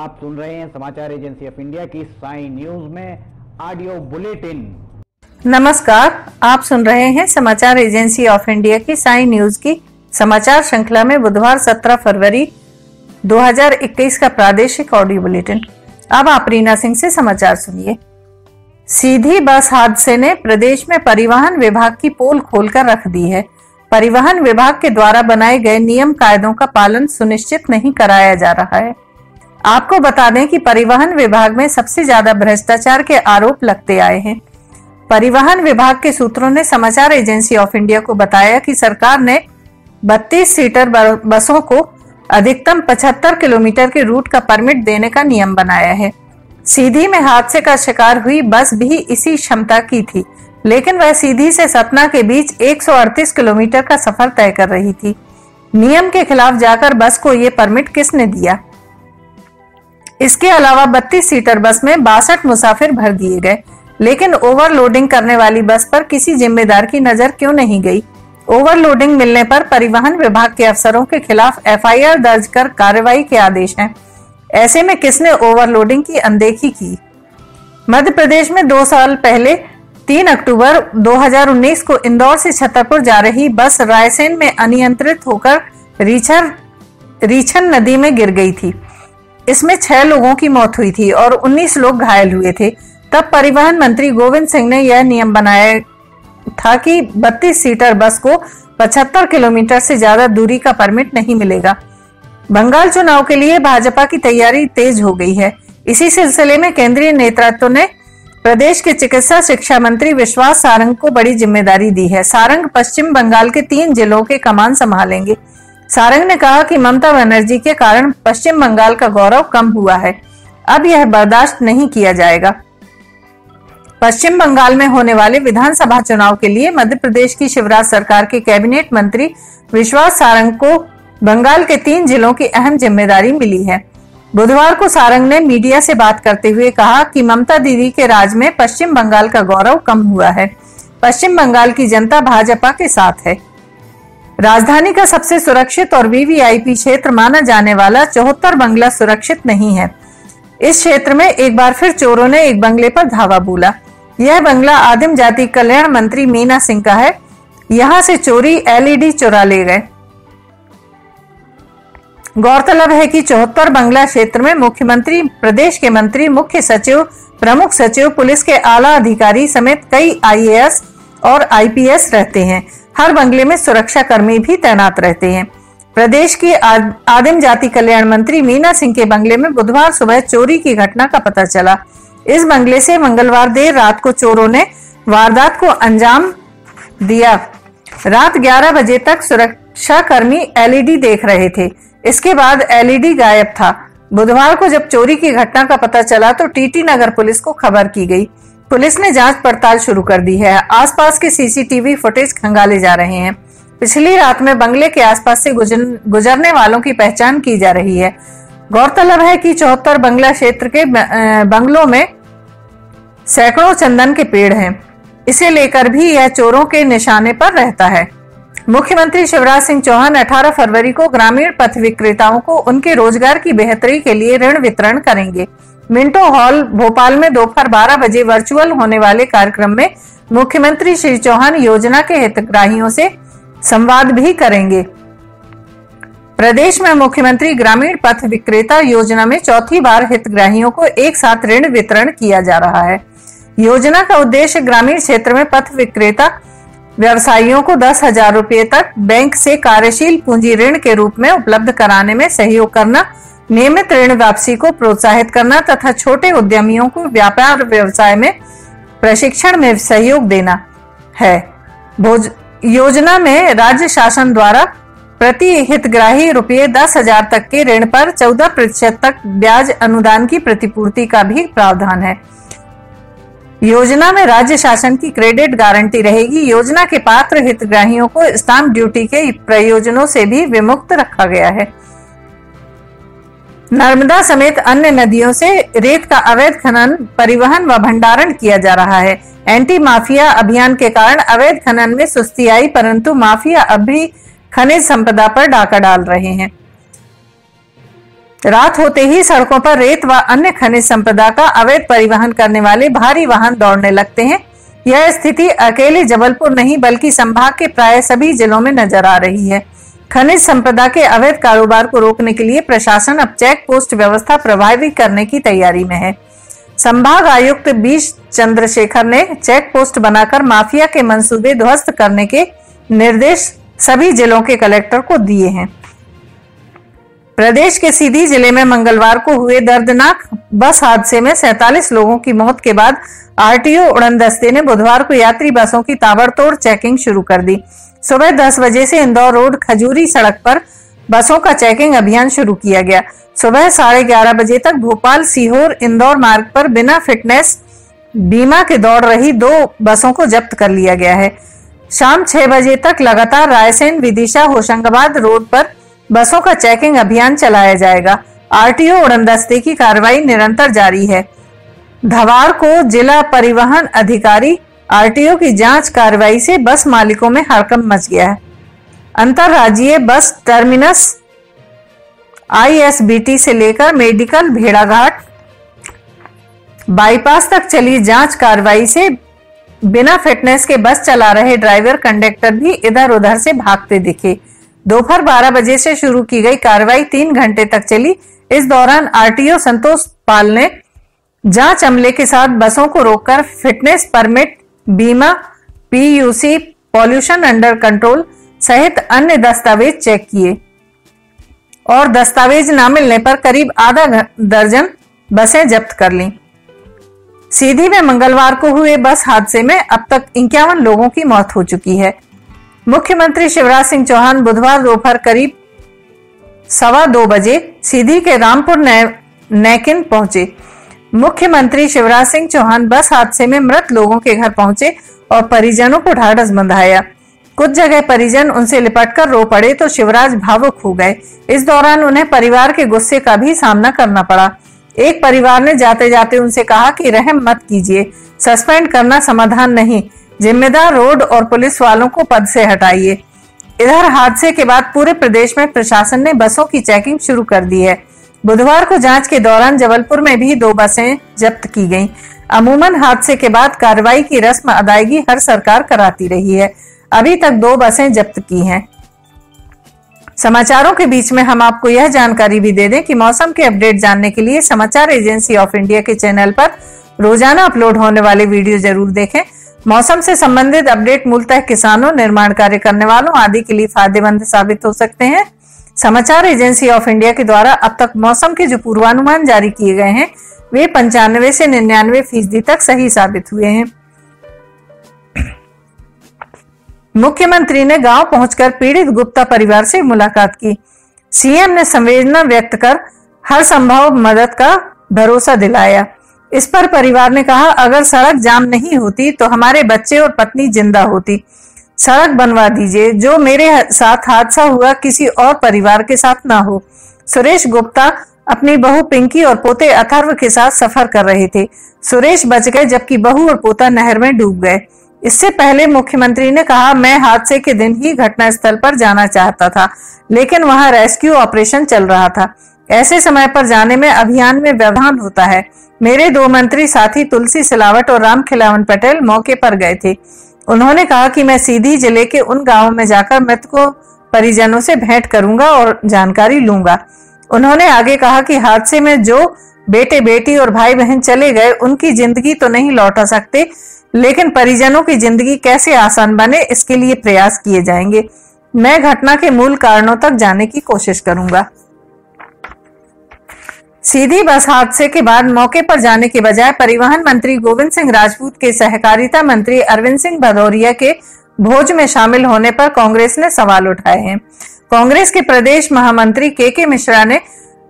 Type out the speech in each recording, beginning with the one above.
आप सुन रहे हैं समाचार एजेंसी ऑफ इंडिया की साई न्यूज में ऑडियो बुलेटिन। नमस्कार, आप सुन रहे हैं समाचार एजेंसी ऑफ इंडिया की साई न्यूज की समाचार श्रृंखला में बुधवार 17 फरवरी 2021 का प्रादेशिक ऑडियो बुलेटिन। अब आप रीना सिंह से समाचार सुनिए। सीधी बस हादसे ने प्रदेश में परिवहन विभाग की पोल खोलकर रख दी है। परिवहन विभाग के द्वारा बनाए गए नियम कायदों का पालन सुनिश्चित नहीं कराया जा रहा है। आपको बता दें कि परिवहन विभाग में सबसे ज्यादा भ्रष्टाचार के आरोप लगते आए हैं। परिवहन विभाग के सूत्रों ने समाचार एजेंसी ऑफ इंडिया को बताया कि सरकार ने 32 सीटर बसों को अधिकतम 75 किलोमीटर के रूट का परमिट देने का नियम बनाया है। सीधी में हादसे का शिकार हुई बस भी इसी क्षमता की थी, लेकिन वह सीधी से सतना के बीच 138 किलोमीटर का सफर तय कर रही थी। नियम के खिलाफ जाकर बस को ये परमिट किसने दिया? इसके अलावा 32 सीटर बस में 62 मुसाफिर भर दिए गए, लेकिन ओवरलोडिंग करने वाली बस पर किसी जिम्मेदार की नजर क्यों नहीं गई? ओवरलोडिंग मिलने पर परिवहन विभाग के अफसरों के खिलाफ एफआईआर दर्ज कर कार्रवाई के आदेश हैं। ऐसे में किसने ओवरलोडिंग की अनदेखी की? मध्य प्रदेश में 2 साल पहले 3 अक्टूबर 2019 को इंदौर से छतरपुर जा रही बस रायसेन में अनियंत्रित होकर रीछन नदी में गिर गई थी। इसमें 6 लोगों की मौत हुई थी और 19 लोग घायल हुए थे। तब परिवहन मंत्री गोविंद सिंह ने यह नियम बनाया था कि 32 सीटर बस को 75 किलोमीटर से ज्यादा दूरी का परमिट नहीं मिलेगा। बंगाल चुनाव के लिए भाजपा की तैयारी तेज हो गई है। इसी सिलसिले में केंद्रीय नेतृत्व ने प्रदेश के चिकित्सा शिक्षा मंत्री विश्वास सारंग को बड़ी जिम्मेदारी दी है। सारंग पश्चिम बंगाल के 3 जिलों के कमान संभालेंगे। सारंग ने कहा कि ममता बनर्जी के कारण पश्चिम बंगाल का गौरव कम हुआ है। अब यह बर्दाश्त नहीं किया जाएगा। पश्चिम बंगाल में होने वाले विधानसभा चुनाव के लिए मध्य प्रदेश की शिवराज सरकार के कैबिनेट मंत्री विश्वास सारंग को बंगाल के 3 जिलों की अहम जिम्मेदारी मिली है। बुधवार को सारंग ने मीडिया से बात करते हुए कहा कि ममता दीदी के राज में पश्चिम बंगाल का गौरव कम हुआ है। पश्चिम बंगाल की जनता भाजपा के साथ है। राजधानी का सबसे सुरक्षित और वीवीआईपी क्षेत्र माना जाने वाला 74 बंगला सुरक्षित नहीं है। इस क्षेत्र में एक बार फिर चोरों ने एक बंगले पर धावा बोला। यह बंगला आदिम जाति कल्याण मंत्री मीना सिंह का है। यहां से चोरी एलईडी चुरा ले गए। गौरतलब है कि 74 बंगला क्षेत्र में मुख्यमंत्री, प्रदेश के मंत्री, मुख्य सचिव, प्रमुख सचिव, पुलिस के आला अधिकारी समेत कई आईएएस और आईपीएस रहते हैं। हर बंगले में सुरक्षा कर्मी भी तैनात रहते हैं। प्रदेश की आदिम जाति कल्याण मंत्री मीना सिंह के बंगले में बुधवार सुबह चोरी की घटना का पता चला। इस बंगले से मंगलवार देर रात को चोरों ने वारदात को अंजाम दिया। रात 11 बजे तक सुरक्षा कर्मी एलईडी देख रहे थे। इसके बाद एलईडी गायब था। बुधवार को जब चोरी की घटना का पता चला तो टीटी नगर पुलिस को खबर की गई। पुलिस ने जांच पड़ताल शुरू कर दी है। आसपास के सीसीटीवी फुटेज खंगाले जा रहे हैं। पिछली रात में बंगले के आसपास से गुजरने वालों की पहचान की जा रही है। गौरतलब है कि 74 बंगला क्षेत्र के बंगलों में सैकड़ों चंदन के पेड़ हैं। इसे लेकर भी यह चोरों के निशाने पर रहता है। मुख्यमंत्री शिवराज सिंह चौहान 18 फरवरी को ग्रामीण पथ विक्रेताओं को उनके रोजगार की बेहतरी के लिए ऋण वितरण करेंगे। मिंटो हॉल भोपाल में दोपहर 12 बजे वर्चुअल होने वाले कार्यक्रम में मुख्यमंत्री श्री चौहान योजना के हितग्राहियों से संवाद भी करेंगे। प्रदेश में मुख्यमंत्री ग्रामीण पथ विक्रेता योजना में चौथी बार हितग्राहियों को एक साथ ऋण वितरण किया जा रहा है। योजना का उद्देश्य ग्रामीण क्षेत्र में पथ विक्रेता व्यवसायियों को 10,000 रुपए तक बैंक से कार्यशील पूंजी ऋण के रूप में उपलब्ध कराने में सहयोग करना, नियमित ऋण वापसी को प्रोत्साहित करना तथा छोटे उद्यमियों को व्यापार व्यवसाय में प्रशिक्षण में सहयोग देना है। योजना में राज्य शासन द्वारा प्रति हितग्राही रुपये 10,000 तक के ऋण पर 14% तक ब्याज अनुदान की प्रतिपूर्ति का भी प्रावधान है। योजना में राज्य शासन की क्रेडिट गारंटी रहेगी। योजना के पात्र हितग्राहियों को स्टाम्प ड्यूटी के प्रयोजनों से भी विमुक्त रखा गया है। नर्मदा समेत अन्य नदियों से रेत का अवैध खनन, परिवहन व भंडारण किया जा रहा है। एंटी माफिया अभियान के कारण अवैध खनन में सुस्ती आई, परंतु माफिया अब भी खनिज संपदा पर डाका डाल रहे हैं। रात होते ही सड़कों पर रेत व अन्य खनिज संपदा का अवैध परिवहन करने वाले भारी वाहन दौड़ने लगते हैं। यह स्थिति अकेले जबलपुर नहीं बल्कि संभाग के प्राय सभी जिलों में नजर आ रही है। खनिज संपदा के अवैध कारोबार को रोकने के लिए प्रशासन अब चेक पोस्ट व्यवस्था प्रभावी करने की तैयारी में है। संभाग आयुक्त बी चंद्रशेखर ने चेक पोस्ट बनाकर माफिया के मंसूबे ध्वस्त करने के निर्देश सभी जिलों के कलेक्टर को दिए हैं। प्रदेश के सीधी जिले में मंगलवार को हुए दर्दनाक बस हादसे में 47 लोगों की मौत के बाद आरटीओ उड़न दस्ते ने बुधवार को यात्री बसों की ताबड़तोड़ चेकिंग शुरू कर दी। सुबह 10 बजे से इंदौर रोड खजूरी सड़क पर बसों का चेकिंग अभियान शुरू किया गया। सुबह 11:30 बजे तक भोपाल सीहोर इंदौर मार्ग पर बिना फिटनेस बीमा के दौड़ रही 2 बसों को जब्त कर लिया गया है। शाम 6 बजे तक लगातार रायसेन विदिशा होशंगाबाद रोड पर बसों का चेकिंग अभियान चलाया जाएगा। आरटीओ उड़न दस्ते की कार्रवाई निरंतर जारी है। धवार को जिला परिवहन अधिकारी आरटीओ की जांच कार्रवाई से बस मालिकों में हड़कंप मच गया है। अंतरराज्यीय बस टर्मिनस आईएसबीटी से लेकर मेडिकल भेड़ाघाट बाईपास तक चली जांच कार्रवाई से बिना फिटनेस के बस चला रहे ड्राइवर कंडक्टर भी इधर उधर से भागते दिखे। दोपहर 12 बजे से शुरू की गई कार्रवाई 3 घंटे तक चली। इस दौरान आरटीओ संतोष पाल ने जांच अमले के साथ बसों को रोककर फिटनेस परमिट, बीमा, पीयूसी, पॉल्यूशन अंडर कंट्रोल सहित अन्य दस्तावेज चेक किए और दस्तावेज न मिलने पर करीब आधा दर्जन बसें जब्त कर लीं। सीधी में मंगलवार को हुए बस हादसे में अब तक 51 लोगों की मौत हो चुकी है। मुख्यमंत्री शिवराज सिंह चौहान बुधवार दोपहर करीब 2:15 बजे सीधी के रामपुर नैकिन पहुंचे। मुख्यमंत्री शिवराज सिंह चौहान बस हादसे में मृत लोगों के घर पहुंचे और परिजनों को ढाढ़स बंधाया। कुछ जगह परिजन उनसे लिपटकर रो पड़े तो शिवराज भावुक हो गए। इस दौरान उन्हें परिवार के गुस्से का भी सामना करना पड़ा। एक परिवार ने जाते जाते उनसे कहा कि रहम मत कीजिए, सस्पेंड करना समाधान नहीं, जिम्मेदार रोड और पुलिस वालों को पद से हटाइए। इधर हादसे के बाद पूरे प्रदेश में प्रशासन ने बसों की चेकिंग शुरू कर दी है। बुधवार को जांच के दौरान जबलपुर में भी 2 बसें जब्त की गईं। अमूमन हादसे के बाद कार्रवाई की रस्म अदायगी हर सरकार कराती रही है। अभी तक 2 बसें जब्त की हैं। समाचारों के बीच में हम आपको यह जानकारी भी दे दें कि मौसम के अपडेट जानने के लिए समाचार एजेंसी ऑफ इंडिया के चैनल पर रोजाना अपलोड होने वाले वीडियो जरूर देखें। मौसम से संबंधित अपडेट मूलतः किसानों, निर्माण कार्य करने वालों आदि के लिए फायदेमंद साबित हो सकते हैं। समाचार एजेंसी ऑफ इंडिया के द्वारा अब तक मौसम के जो पूर्वानुमान जारी किए गए हैं वे 95 से 99% तक सही साबित हुए हैं। मुख्यमंत्री ने गांव पहुंचकर पीड़ित गुप्ता परिवार से मुलाकात की। सीएम ने संवेदना व्यक्त कर हर संभव मदद का भरोसा दिलाया। इस पर परिवार ने कहा, अगर सड़क जाम नहीं होती तो हमारे बच्चे और पत्नी जिंदा होती। सड़क बनवा दीजिए, जो मेरे साथ हादसा हुआ किसी और परिवार के साथ ना हो। सुरेश गुप्ता अपनी बहू पिंकी और पोते अथर्व के साथ सफर कर रहे थे। सुरेश बच गए जबकि बहू और पोता नहर में डूब गए। इससे पहले मुख्यमंत्री ने कहा, मैं हादसे के दिन ही घटनास्थल पर जाना चाहता था, लेकिन वहां रेस्क्यू ऑपरेशन चल रहा था। ऐसे समय पर जाने में अभियान में व्यवधान होता है। मेरे 2 मंत्री साथी तुलसी सिलावट और राम खिलावन पटेल मौके पर गए थे। उन्होंने कहा कि मैं सीधी जिले के उन गांवों में जाकर मृतकों परिजनों से भेंट करूंगा और जानकारी लूंगा। उन्होंने आगे कहा कि हादसे में जो बेटे बेटी और भाई बहन चले गए उनकी जिंदगी तो नहीं लौटा सकते, लेकिन परिजनों की जिंदगी कैसे आसान बने इसके लिए प्रयास किए जाएंगे। मैं घटना के मूल कारणों तक जाने की कोशिश करूंगा। सीधी बस हादसे के बाद मौके पर जाने के बजाय परिवहन मंत्री गोविंद सिंह राजपूत के सहकारिता मंत्री अरविंद सिंह भदौरिया के भोज में शामिल होने पर कांग्रेस ने सवाल उठाए हैं। कांग्रेस के प्रदेश महामंत्री के मिश्रा ने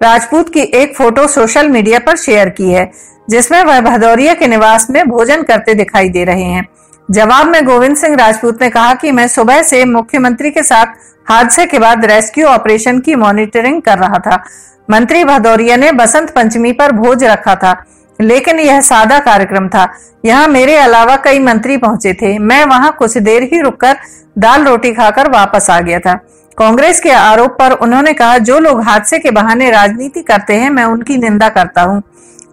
राजपूत की एक फोटो सोशल मीडिया पर शेयर की है, जिसमें वह भदौरिया के निवास में भोजन करते दिखाई दे रहे हैं। जवाब में गोविंद सिंह राजपूत ने कहा कि मैं सुबह से मुख्यमंत्री के साथ हादसे के बाद रेस्क्यू ऑपरेशन की मॉनिटरिंग कर रहा था। मंत्री भदौरिया ने बसंत पंचमी पर भोज रखा था। लेकिन यह सादा कार्यक्रम था। यहाँ मेरे अलावा कई मंत्री पहुंचे थे। मैं वहां कुछ देर ही रुककर दाल रोटी खाकर वापस आ गया था। कांग्रेस के आरोप पर उन्होंने कहा, जो लोग हादसे के बहाने राजनीति करते हैं, मैं उनकी निंदा करता हूं।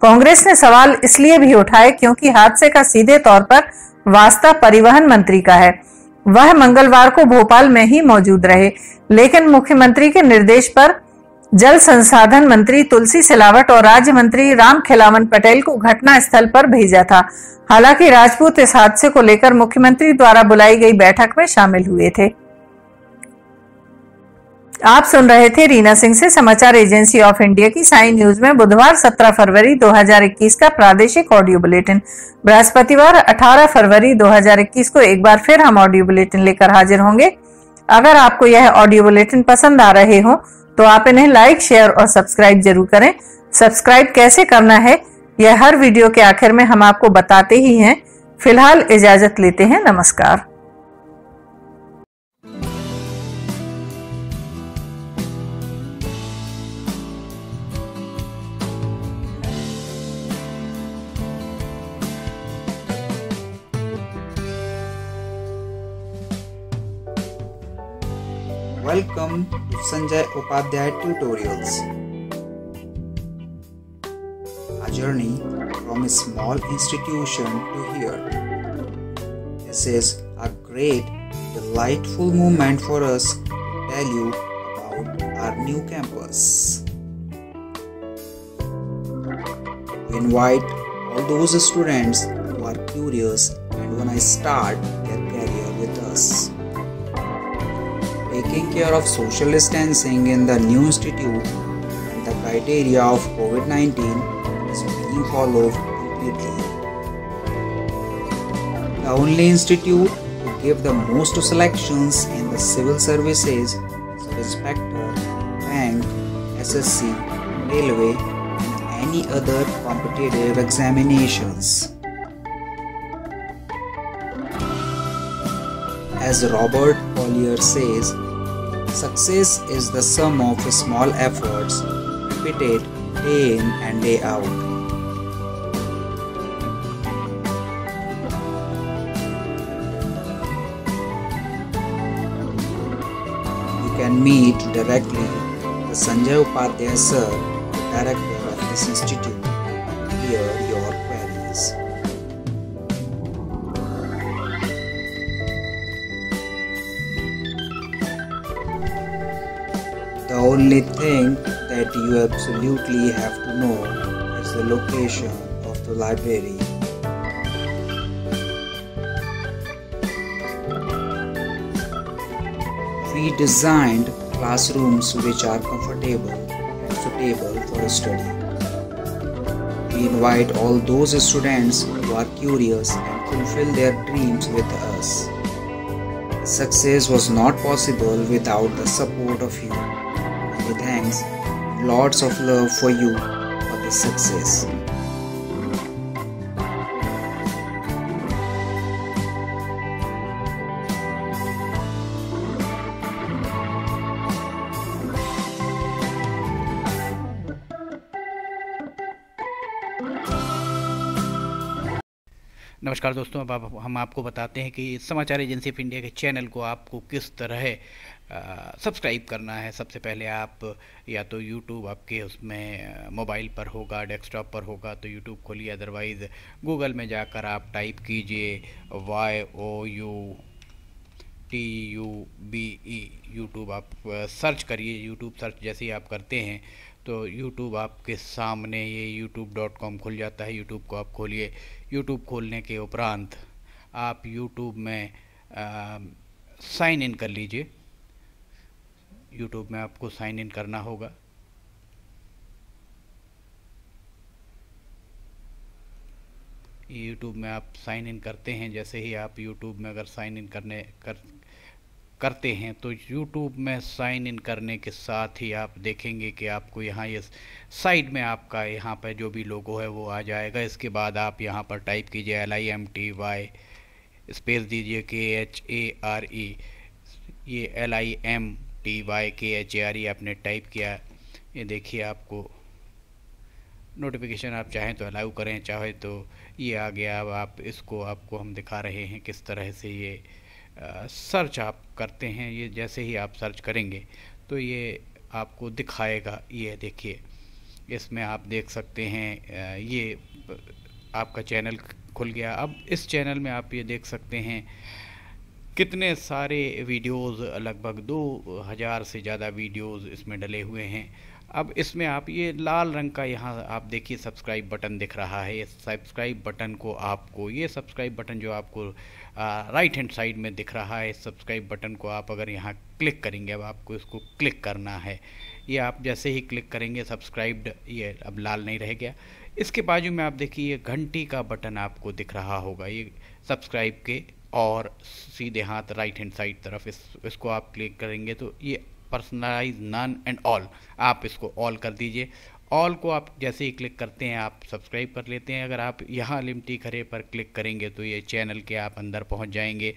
कांग्रेस ने सवाल इसलिए भी उठाए क्योंकि हादसे का सीधे तौर पर वास्ता परिवहन मंत्री का है। वह मंगलवार को भोपाल में ही मौजूद रहे, लेकिन मुख्यमंत्री के निर्देश पर जल संसाधन मंत्री तुलसी सिलावट और राज्य मंत्री रामखेलावन पटेल को घटना स्थल पर भेजा था। हालांकि राजपूत इस हादसे को लेकर मुख्यमंत्री द्वारा बुलाई गई बैठक में शामिल हुए थे। आप सुन रहे थे रीना सिंह से समाचार एजेंसी ऑफ इंडिया की साई न्यूज में बुधवार 17 फरवरी 2021 का प्रादेशिक ऑडियो बुलेटिन। बृहस्पतिवार 18 फरवरी 2021 को एक बार फिर हम ऑडियो बुलेटिन लेकर हाजिर होंगे। अगर आपको यह ऑडियो बुलेटिन पसंद आ रहे हो तो आप इन्हें लाइक, शेयर और सब्सक्राइब जरूर करें। सब्सक्राइब कैसे करना है यह हर वीडियो के आखिर में हम आपको बताते ही हैं। फिलहाल इजाजत लेते हैं। नमस्कार। Welcome to Sanjay Upadhyay Tutorials. A journey from a small institution to here. This is a great, delightful moment for us to tell you about our new campus. We invite all those students who are curious and want to start their career with us. Taking care of social distancing in the new institute and the criteria of COVID-19 is being followed completely. The only institute to give the most selections in the civil services, inspector, bank, SSC, railway, and any other competitive examinations. As Robert Collier says, success is the sum of small efforts repeated day in and day out. You can meet directly the Sanjay Upadhyay sir, the director of this institute, and clear your queries. The only thing that you absolutely have to know is the location of the library. We designed classrooms which are comfortable and suitable for study. We invite all those students who are curious and fulfill their dreams with us. Success was not possible without the support of you. Many thanks, lots of love for you for this success. नमस्कार दोस्तों, अब हम आपको बताते हैं कि समाचार agency of India के चैनल को आपको किस तरह सब्सक्राइब करना है। सबसे पहले आप या तो यूट्यूब आपके उसमें मोबाइल पर होगा, डेस्कटॉप पर होगा तो यूट्यूब खोलिए, अदरवाइज़ गूगल में जाकर आप टाइप कीजिए YOUTUBE यूट्यूब, आप सर्च करिए। यूट्यूब सर्च जैसे ही आप करते हैं तो यूट्यूब आपके सामने ये youtube.com खुल जाता है। यूट्यूब को आप खोलिए। यूट्यूब खोलने के उपरांत आप यूट्यूब में साइन इन कर लीजिए। यूट्यूब में आपको साइन इन करना होगा। यूट्यूब में आप साइन इन करते हैं, जैसे ही आप यूट्यूब में अगर साइन इन करते हैं तो यूट्यूब में साइन इन करने के साथ ही आप देखेंगे कि आपको यहाँ ये साइड में आपका यहाँ पर जो भी लोगो है वो आ जाएगा। इसके बाद आप यहाँ पर टाइप कीजिए LIMTY, स्पेस दीजिए KHARE, ये LIMTY KHARE आपने टाइप किया। ये देखिए आपको नोटिफिकेशन आप चाहें तो अलाउ करें, चाहे तो ये आ गया। अब आप इसको आपको हम दिखा रहे हैं किस तरह से ये सर्च आप करते हैं। ये जैसे ही आप सर्च करेंगे तो ये आपको दिखाएगा। ये देखिए, इसमें आप देख सकते हैं ये आपका चैनल खुल गया। अब इस चैनल में आप ये देख सकते हैं कितने सारे वीडियोज़, लगभग 2000 से ज़्यादा वीडियोज़ इसमें डले हुए हैं। अब इसमें आप ये लाल रंग का यहाँ आप देखिए सब्सक्राइब बटन दिख रहा है। ये सब्सक्राइब बटन को आपको, ये सब्सक्राइब बटन जो आपको राइट हैंड साइड में दिख रहा है, इस सब्सक्राइब बटन को आप अगर यहाँ क्लिक करेंगे, अब आपको इसको क्लिक करना है। ये आप जैसे ही क्लिक करेंगे सब्सक्राइब्ड, ये अब लाल नहीं रह गया। इसके बाजू में आप देखिए घंटी का बटन आपको दिख रहा होगा, ये सब्सक्राइब के और सीधे हाथ राइट हैंड साइड तरफ इसको आप क्लिक करेंगे तो ये पर्सनलाइज, नन एंड ऑल, आप इसको ऑल कर दीजिए। ऑल को आप जैसे ही क्लिक करते हैं आप सब्सक्राइब कर लेते हैं। अगर आप यहाँ लिमटी खरे पर क्लिक करेंगे तो ये चैनल के आप अंदर पहुँच जाएंगे।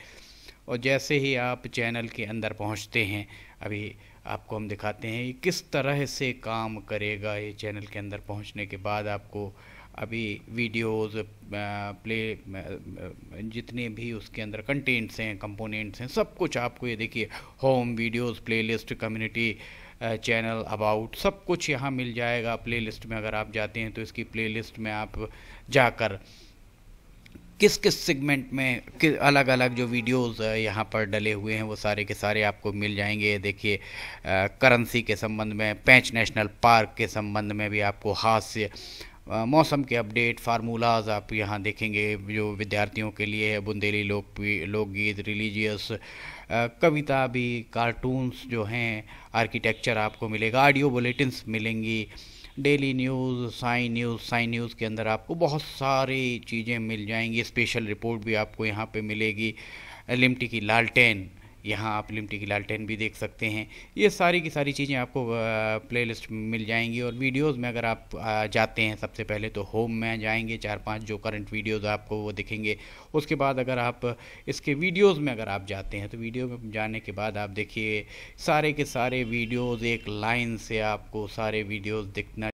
और जैसे ही आप चैनल के अंदर पहुँचते हैं, अभी आपको हम दिखाते हैं किस तरह से काम करेगा। ये चैनल के अंदर पहुँचने के बाद आपको अभी वीडियोज़ प्ले, जितने भी उसके अंदर कंटेंट्स हैं, कंपोनेंट्स हैं, सब कुछ आपको ये देखिए, home, videos, playlist, community, channel, about, सब कुछ यहाँ मिल जाएगा। प्लेलिस्ट में अगर आप जाते हैं तो इसकी प्लेलिस्ट में आप जाकर किस किस सेगमेंट में अलग अलग जो वीडियोज़ यहाँ पर डले हुए हैं वो सारे के सारे आपको मिल जाएंगे। देखिए करेंसी के संबंध में, पेंच नेशनल पार्क के संबंध में भी आपको, हास्य, मौसम के अपडेट, फार्मूलाज आप यहाँ देखेंगे जो विद्यार्थियों के लिए है, बुंदेली लोकगीत, रिलीजियस, कविता भी, कार्टून्स जो हैं, आर्किटेक्चर आपको मिलेगा, ऑडियो बुलेटिन्स मिलेंगी, डेली न्यूज़, साइन न्यूज़ के अंदर आपको बहुत सारी चीज़ें मिल जाएंगी। स्पेशल रिपोर्ट भी आपको यहाँ पे मिलेगी। लिमटी की लालटेन, यहाँ आप लिमटी की लालटेन भी देख सकते हैं। ये सारी की सारी चीज़ें आपको प्लेलिस्ट में मिल जाएंगी। और वीडियोज़ में अगर आप जाते हैं, सबसे पहले तो होम में जाएंगे, 4-5 जो करंट वीडियोज़ आपको वो दिखेंगे। उसके बाद अगर आप इसके वीडियोज़ में अगर आप जाते हैं तो वीडियो में जाने के बाद आप देखिए सारे के सारे वीडियोज़ एक लाइन से आपको सारे वीडियोज़ दिखना